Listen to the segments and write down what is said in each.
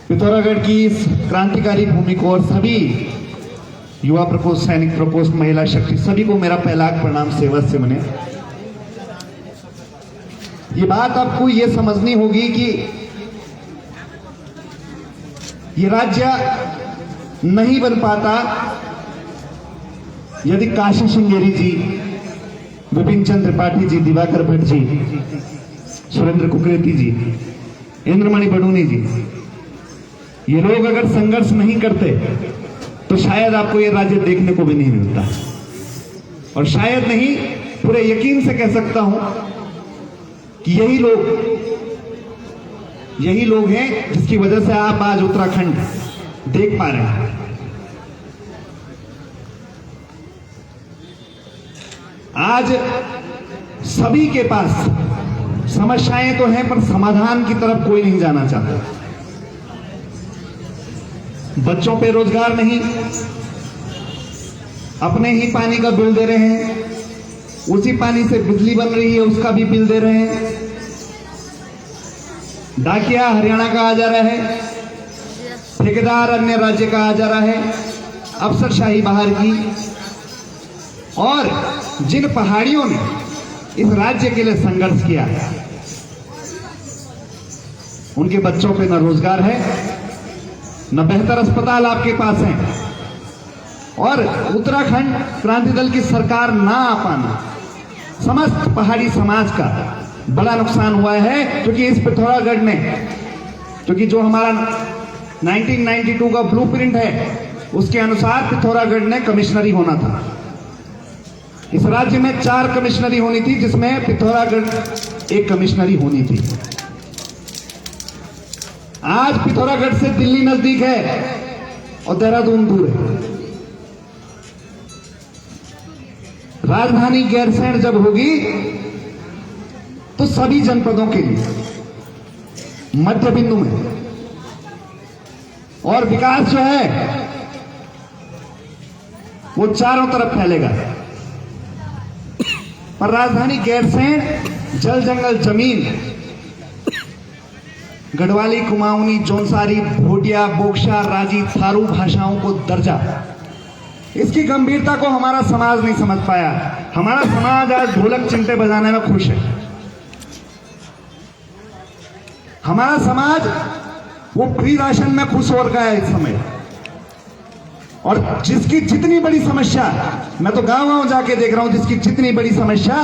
पिथौरागढ़ की इस क्रांतिकारी भूमि को और सभी युवा प्रकोष्ठ, सैनिक प्रकोष्ठ, महिला शक्ति, सभी को मेरा पहला प्रणाम सेवा से मने। ये बात आपको ये समझनी होगी कि ये राज्य नहीं बन पाता यदि काशी श्रृंगेरी जी, विपिन चंद्र त्रिपाठी जी, दिवाकर भट्ट जी, सुरेंद्र कुकरेती जी, इंद्रमणि बडूनी जी, ये लोग अगर संघर्ष नहीं करते तो शायद आपको ये राज्य देखने को भी नहीं मिलता। और शायद नहीं, पूरे यकीन से कह सकता हूं कि यही लोग हैं जिसकी वजह से आप आज उत्तराखंड देख पा रहे हैं। आज सभी के पास समस्याएं तो हैं, पर समाधान की तरफ कोई नहीं जाना चाहता। बच्चों पे रोजगार नहीं, अपने ही पानी का बिल दे रहे हैं, उसी पानी से बिजली बन रही है, उसका भी बिल दे रहे हैं। डाकिया हरियाणा का आ जा रहा है, ठेकेदार अन्य राज्य का आ जा रहा है, अफसरशाही बाहर की। और जिन पहाड़ियों ने इस राज्य के लिए संघर्ष किया, उनके बच्चों पे न रोजगार है, न बेहतर अस्पताल आपके पास है। और उत्तराखंड क्रांति दल की सरकार ना आ पाना, समस्त पहाड़ी समाज का बड़ा नुकसान हुआ है। क्योंकि इस पिथौरागढ़ ने, क्योंकि जो हमारा 1992 का ब्लूप्रिंट है, उसके अनुसार पिथौरागढ़ ने कमिश्नरी होना था। इस राज्य में 4 कमिश्नरी होनी थी, जिसमें पिथौरागढ़ एक कमिश्नरी होनी थी। आज पिथौरागढ़ से दिल्ली नजदीक है और देहरादून दूर है। राजधानी गैरसैंण जब होगी तो सभी जनपदों के लिए मध्य बिंदु में और विकास जो है वो चारों तरफ फैलेगा। पर राजधानी गैरसैंण जल जंगल जमीन, गढ़वाली, कुमाऊनी, जौनसारी, भोटिया, बोक्सा, राजी, थारू भाषाओं को दर्जा, इसकी गंभीरता को हमारा समाज नहीं समझ पाया। हमारा समाज आज ढोलक चिमटे बजाने में खुश है। हमारा समाज वो फ्री राशन में खुश हो रहा है इस समय। और जिसकी जितनी बड़ी समस्या, मैं तो गांव गांव जाके देख रहा हूं, जिसकी जितनी बड़ी समस्या,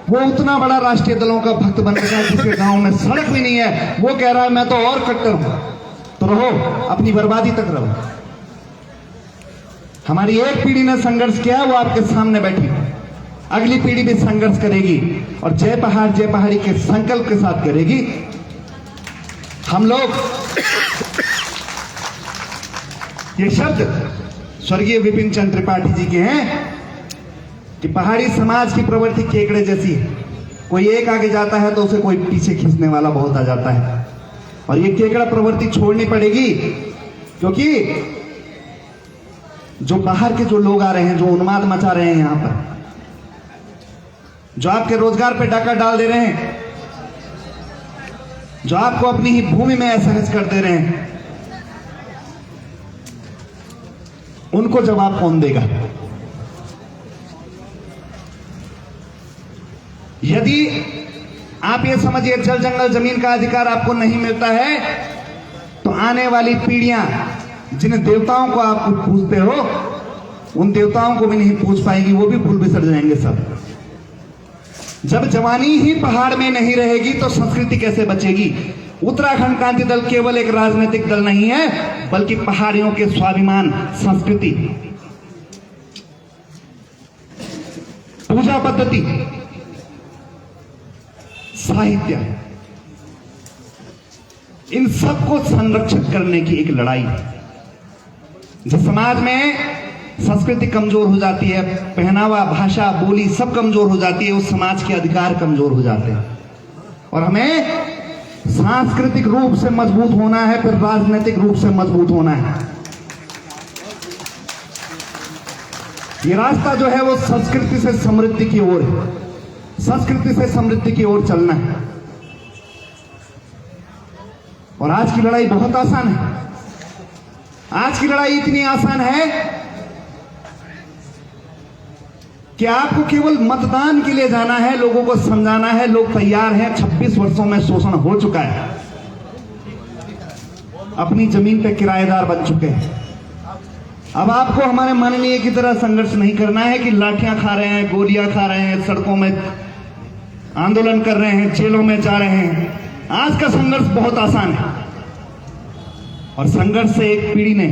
वो उतना बड़ा राष्ट्रीय दलों का भक्त बन गया है। जिसके गांव में सड़क भी नहीं है, वो कह रहा है मैं तो और कट्टर हूं। तो रहो, अपनी बर्बादी तक रहो। हमारी एक पीढ़ी ने संघर्ष किया, वो आपके सामने बैठी, अगली पीढ़ी भी संघर्ष करेगी और जय पहाड़ जय पहाड़ी के संकल्प के साथ करेगी। हम लोग ये शब्द स्वर्गीय विपिन चंद्र त्रिपाठी जी के हैं कि पहाड़ी समाज की प्रवृत्ति केकड़े जैसी है। कोई एक आगे जाता है तो उसे कोई पीछे खींचने वाला बहुत आ जाता है। और ये केकड़ा प्रवृत्ति छोड़नी पड़ेगी, क्योंकि जो बाहर के जो लोग आ रहे हैं, जो उन्माद मचा रहे हैं यहां पर, जो आपके रोजगार पे डाका डाल दे रहे हैं, जो आपको अपनी ही भूमि में असहज कर दे रहे हैं, उनको जवाब कौन देगा? यदि आप ये समझिए जल जंगल जमीन का अधिकार आपको नहीं मिलता है, तो आने वाली पीढ़ियां जिन देवताओं को आप पूजते हो, उन देवताओं को भी नहीं पूज पाएंगी, वो भी भूल बिसर जाएंगे सब। जब जवानी ही पहाड़ में नहीं रहेगी तो संस्कृति कैसे बचेगी? उत्तराखंड क्रांति दल केवल एक राजनीतिक दल नहीं है, बल्कि पहाड़ियों के स्वाभिमान, संस्कृति, पूजा पद्धति, साहित्य, इन सबको संरक्षित करने की एक लड़ाई है। जिस समाज में संस्कृति कमजोर हो जाती है, पहनावा, भाषा, बोली सब कमजोर हो जाती है, उस समाज के अधिकार कमजोर हो जाते हैं। और हमें सांस्कृतिक रूप से मजबूत होना है, फिर राजनीतिक रूप से मजबूत होना है। ये रास्ता जो है वो संस्कृति से समृद्धि की ओर है, संस्कृति से समृद्धि की ओर चलना है। और आज की लड़ाई बहुत आसान है। आज की लड़ाई इतनी आसान है कि आपको केवल मतदान के लिए जाना है, लोगों को समझाना है, लोग तैयार हैं। 26 वर्षों में शोषण हो चुका है, अपनी जमीन पे किराएदार बन चुके हैं। अब आपको हमारे माननीय की तरह संघर्ष नहीं करना है कि लाठियां खा रहे हैं, गोलियां खा रहे हैं, सड़कों में आंदोलन कर रहे हैं, जेलों में जा रहे हैं। आज का संघर्ष बहुत आसान है और संघर्ष से एक पीढ़ी ने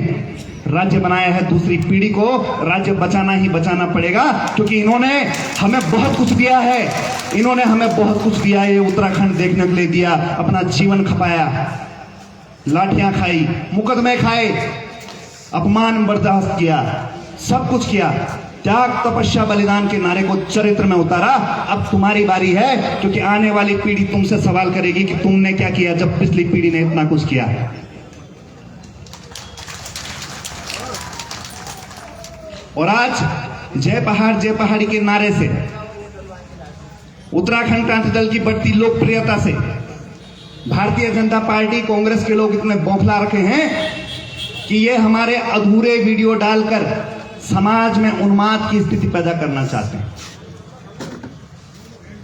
राज्य बनाया है, दूसरी पीढ़ी को राज्य बचाना ही बचाना पड़ेगा, क्योंकि इन्होंने हमें बहुत कुछ दिया है। इन्होंने हमें बहुत कुछ दिया है। ये उत्तराखंड देखने के लिए दिया, अपना जीवन खपाया, लाठियां खाई, मुकदमे खाए, अपमान बर्दाश्त किया, सब कुछ किया, त्याग तपस्या बलिदान के नारे को चरित्र में उतारा। अब तुम्हारी बारी है, क्योंकि आने वाली पीढ़ी तुमसे सवाल करेगी कि तुमने क्या किया जब पिछली पीढ़ी ने इतना कुछ किया। और आज जय पहाड़ी के नारे से, उत्तराखंड क्रांति दल की बढ़ती लोकप्रियता से भारतीय जनता पार्टी, कांग्रेस के लोग इतने बौखला रखे हैं कि ये हमारे अधूरे वीडियो डालकर समाज में उन्माद की स्थिति पैदा करना चाहते हैं।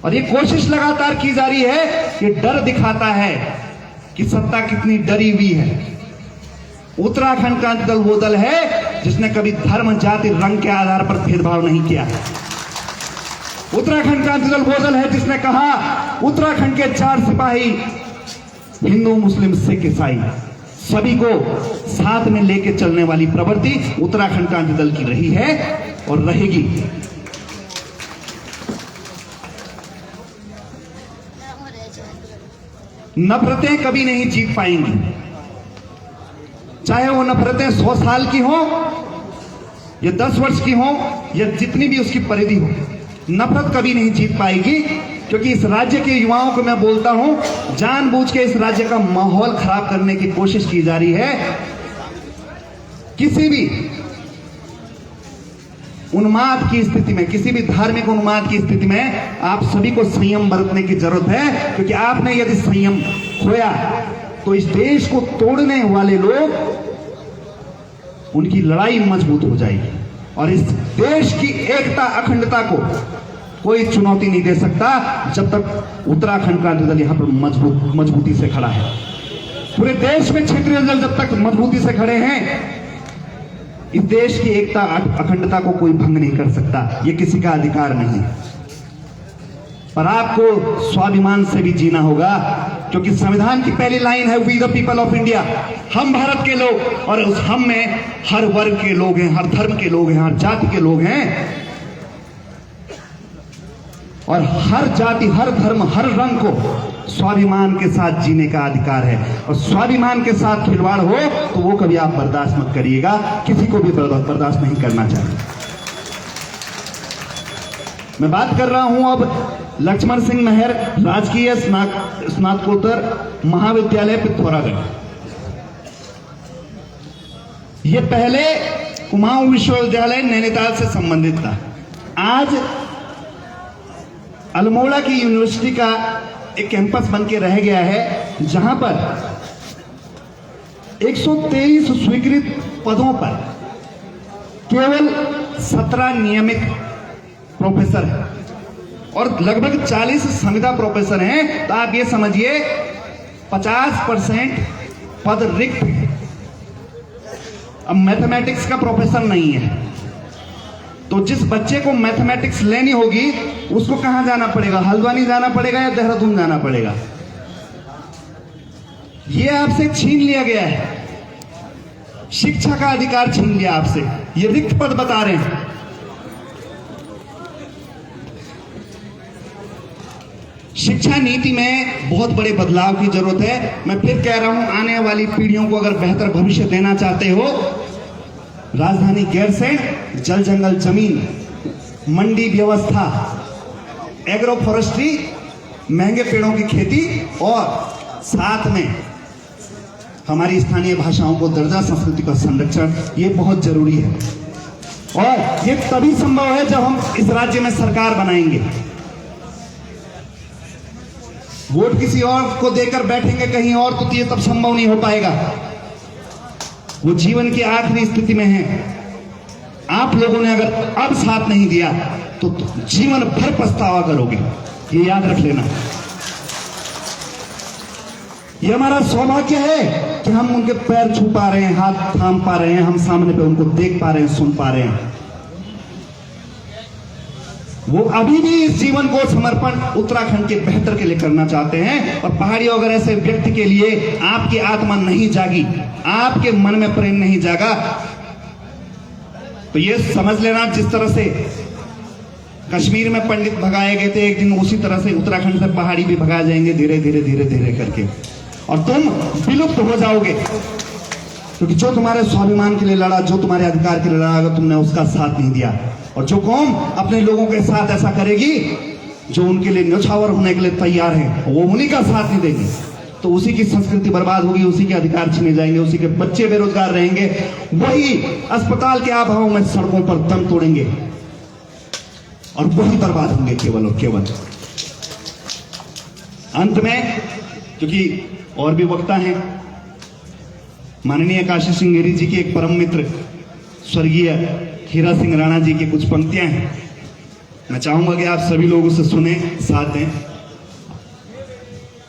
और ये कोशिश लगातार की जा रही है कि डर दिखाता है कि सत्ता कितनी डरी हुई है। उत्तराखंड क्रांति दल वो दल है जिसने कभी धर्म, जाति, रंग के आधार पर भेदभाव नहीं किया। उत्तराखंड क्रांति दल वो दल है जिसने कहा उत्तराखंड के 4 सिपाही, हिंदू, मुस्लिम, सिख, ईसाई, सभी को साथ में लेके चलने वाली प्रवृत्ति उत्तराखंड क्रांति दल की रही है और रहेगी। नफरतें कभी नहीं जीत पाएंगी, चाहे वो नफरतें 100 साल की हो या 10 वर्ष की हो या जितनी भी उसकी परिधि हो। नफरत कभी नहीं जीत पाएगी, क्योंकि इस राज्य के युवाओं को मैं बोलता हूं, जानबूझ के इस राज्य का माहौल खराब करने की कोशिश की जा रही है। किसी भी उन्माद की स्थिति में, किसी भी धार्मिक उन्माद की स्थिति में आप सभी को संयम बरतने की जरूरत है, क्योंकि आपने यदि संयम खोया तो इस देश को तोड़ने वाले लोग, उनकी लड़ाई मजबूत हो जाएगी और इस देश की एकता, अखंडता को कोई चुनौती नहीं दे सकता जब तक उत्तराखंड क्रांति दल यहां पर मजबूती से खड़ा है। पूरे देश में क्षेत्रीय दल जब तक मजबूती से खड़े हैं, इस देश की एकता, अखंडता को कोई भंग नहीं कर सकता। ये किसी का अधिकार नहीं। पर आपको स्वाभिमान से भी जीना होगा, क्योंकि संविधान की पहली लाइन है, we the people of India, हम भारत के लोग। और उस हम में हर वर्ग के लोग हैं, हर धर्म के लोग हैं, हर जाति के लोग हैं। और हर जाति, हर धर्म, हर रंग को स्वाभिमान के साथ जीने का अधिकार है। और स्वाभिमान के साथ खिलवाड़ हो तो वो कभी आप बर्दाश्त मत करिएगा, किसी को भी बर्दाश्त नहीं करना चाहिए। मैं बात कर रहा हूं अब लक्ष्मण सिंह मेहर राजकीय स्नातकोत्तर महाविद्यालय पिथौरागढ़। ये पहले कुमाऊं विश्वविद्यालय नैनीताल से संबंधित था। आज अल्मोड़ा की यूनिवर्सिटी का एक कैंपस बन के रह गया है, जहां पर 123 स्वीकृत पदों पर केवल 17 नियमित प्रोफेसर हैं और लगभग 40 संविदा प्रोफेसर हैं। तो आप ये समझिए 50% पद रिक्त हैं। अब मैथमेटिक्स का प्रोफेसर नहीं है, तो जिस बच्चे को मैथमेटिक्स लेनी होगी उसको कहां जाना पड़ेगा? हल्द्वानी जाना पड़ेगा या देहरादून जाना पड़ेगा? ये आपसे छीन लिया गया है, शिक्षा का अधिकार छीन लिया आपसे। ये रिक्त पद बता रहे हैं। शिक्षा नीति में बहुत बड़े बदलाव की जरूरत है। मैं फिर कह रहा हूं, आने वाली पीढ़ियों को अगर बेहतर भविष्य देना चाहते हो, राजधानी गैरसैंण, जल जंगल जमीन, मंडी व्यवस्था, एग्रो फॉरेस्ट्री, महंगे पेड़ों की खेती और साथ में हमारी स्थानीय भाषाओं को दर्जा, संस्कृति का संरक्षण, ये बहुत जरूरी है। और ये तभी संभव है जब हम इस राज्य में सरकार बनाएंगे। वोट किसी और को देकर बैठेंगे कहीं और तो ये तब संभव नहीं हो पाएगा। वो जीवन की आखिरी स्थिति में है। आप लोगों ने अगर अब साथ नहीं दिया तो जीवन भर पछतावा करोगे, ये याद रख लेना। ये हमारा सौभाग्य है कि हम उनके पैर छू पा रहे हैं, हाथ थाम पा रहे हैं, हम सामने पे उनको देख पा रहे हैं, सुन पा रहे हैं। वो अभी भी इस जीवन को समर्पण उत्तराखंड के बेहतर के लिए करना चाहते हैं। और पहाड़ियों अगर ऐसे व्यक्ति के लिए आपकी आत्मा नहीं जागी, आपके मन में प्रेम नहीं जागा, तो ये समझ लेना जिस तरह से कश्मीर में पंडित भगाए गए थे, एक दिन उसी तरह से उत्तराखंड से पहाड़ी भी भगाए जाएंगे, धीरे धीरे धीरे धीरे करके, और तुम विलुप्त हो जाओगे। क्योंकि जो तुम्हारे स्वाभिमान के लिए लड़ा, जो तुम्हारे अधिकार के लिए लड़ा, अगर तुमने उसका साथ नहीं दिया, और जो कौम अपने लोगों के साथ ऐसा करेगी जो उनके लिए न्यौछावर होने के लिए तैयार है, वो उन्हीं का साथ नहीं देगी, तो उसी की संस्कृति बर्बाद होगी, उसी के अधिकार छीने जाएंगे, उसी के बच्चे बेरोजगार रहेंगे, वही अस्पताल के अभाव में सड़कों पर दम तोड़ेंगे, और वही बर्बाद होंगे केवल और केवल। अंत में, क्योंकि और भी वक्ता हैं, माननीय काशी सिंह गिरी जी के एक परम मित्र स्वर्गीय हीरा सिंह राणा जी की कुछ पंक्तियां हैं, मैं चाहूंगा कि आप सभी लोग उसे सुने, साथ दें।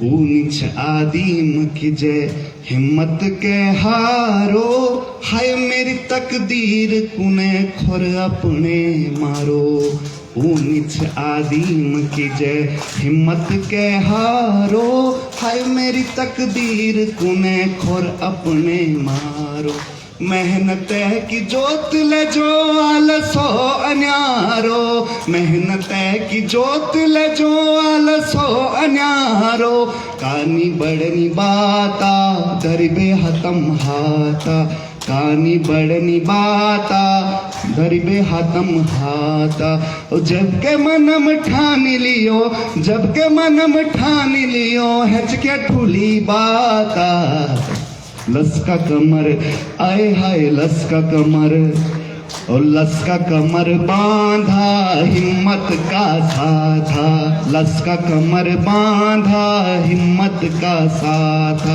ऊंच आदीम की जय हिम्मत के हारो, हाय मेरी तकदीर कुने खुर अपने मारो। ऊंच आदीम की जय हिम्मत के हारो, हाय मेरी तकदीर कुने खुर अपने मारो। मेहनत है कि जोत ले जो आलसो अन्यारो, मेहनत है कि जोत ले जो आलसो अन्यारो। कानी बड़नी बाता दरबे हतम हाथा, कानी बड़नी बाता दरबे हतम हाथा। जब के मनम ठान लियो, जब के मनम ठान लियो, हच के ठुली बाता। लसका कमर आए हाय लसका कमर, और लसका कमर बांधा हिम्मत का साथा, लसका कमर बांधा हिम्मत का साथा।